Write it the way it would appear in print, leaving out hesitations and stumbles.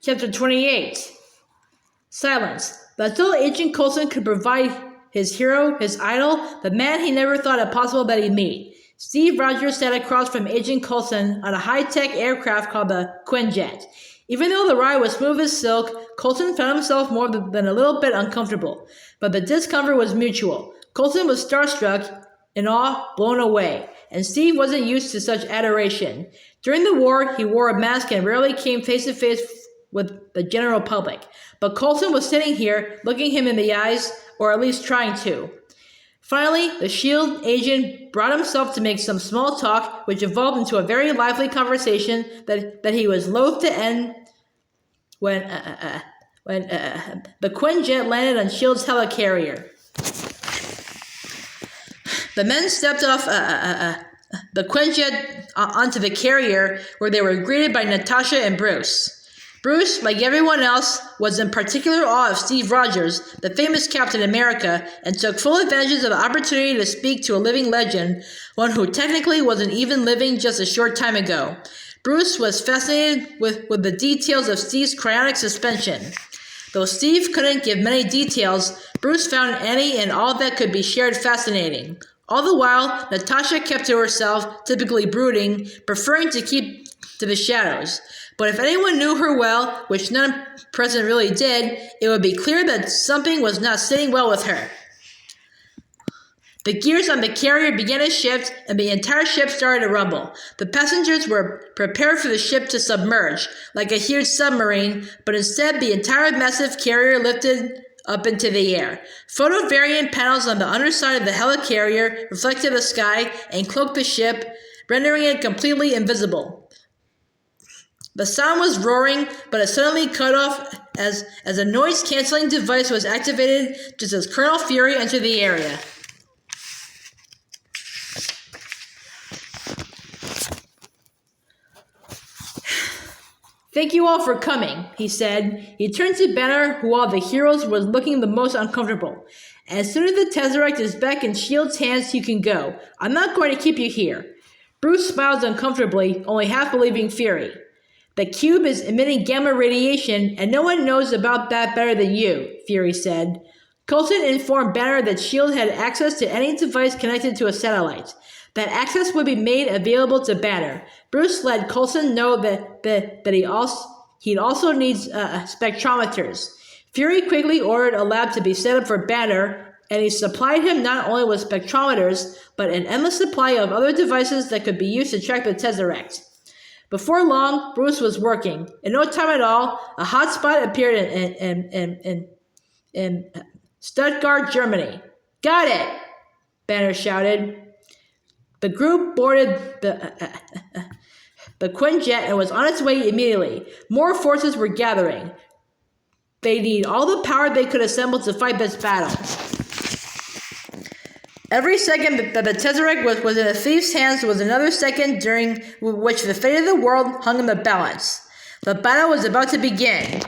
Chapter 28. Silence. But until Agent Coulson could provide his hero, his idol, the man he never thought it possible that he'd meet. Steve Rogers sat across from Agent Coulson on a high-tech aircraft called the Quinjet. Even though the ride was smooth as silk, Coulson found himself more than a little bit uncomfortable. But the discomfort was mutual. Coulson was starstruck, in awe, blown away. And Steve wasn't used to such adoration. During the war, he wore a mask and rarely came face-to-face with the general public. But Coulson was sitting here, looking him in the eyes, or at least trying to. Finally, the S.H.I.E.L.D. agent brought himself to make some small talk, which evolved into a very lively conversation that he was loath to end when the Quinjet landed on S.H.I.E.L.D.'s helicarrier. The men stepped off the Quinjet onto the carrier, where they were greeted by Natasha and Bruce. Bruce, like everyone else, was in particular awe of Steve Rogers, the famous Captain America, and took full advantage of the opportunity to speak to a living legend, one who technically wasn't even living just a short time ago. Bruce was fascinated with the details of Steve's cryonic suspension. Though Steve couldn't give many details, Bruce found any and all that could be shared fascinating. All the while, Natasha kept to herself, typically brooding, preferring to keep to the shadows. But if anyone knew her well, which none present really did, it would be clear that something was not sitting well with her. The gears on the carrier began to shift, and the entire ship started to rumble. The passengers were prepared for the ship to submerge, like a huge submarine, but instead the entire massive carrier lifted up into the air. Photo variant panels on the underside of the helicarrier reflected the sky and cloaked the ship, rendering it completely invisible. The sound was roaring, but it suddenly cut off as a noise-canceling device was activated just as Colonel Fury entered the area. "Thank you all for coming," he said. He turned to Banner, who of the heroes was looking the most uncomfortable. "As soon as the Tesseract is back in S.H.I.E.L.D's hands, you can go. I'm not going to keep you here." Bruce smiled uncomfortably, only half believing Fury. "The cube is emitting gamma radiation, and no one knows about that better than you," Fury said. Coulson informed Banner that S.H.I.E.L.D. had access to any device connected to a satellite. That access would be made available to Banner. Bruce let Coulson know that he'd also need spectrometers. Fury quickly ordered a lab to be set up for Banner, and he supplied him not only with spectrometers, but an endless supply of other devices that could be used to track the Tesseract. Before long, Bruce was working. In no time at all, a hotspot appeared in Stuttgart, Germany. "Got it!" Banner shouted. The group boarded the Quinjet and was on its way immediately. More forces were gathering. They need all the power they could assemble to fight this battle. Every second that the Tesseract was in a thief's hands was another second during which the fate of the world hung in the balance. The battle was about to begin.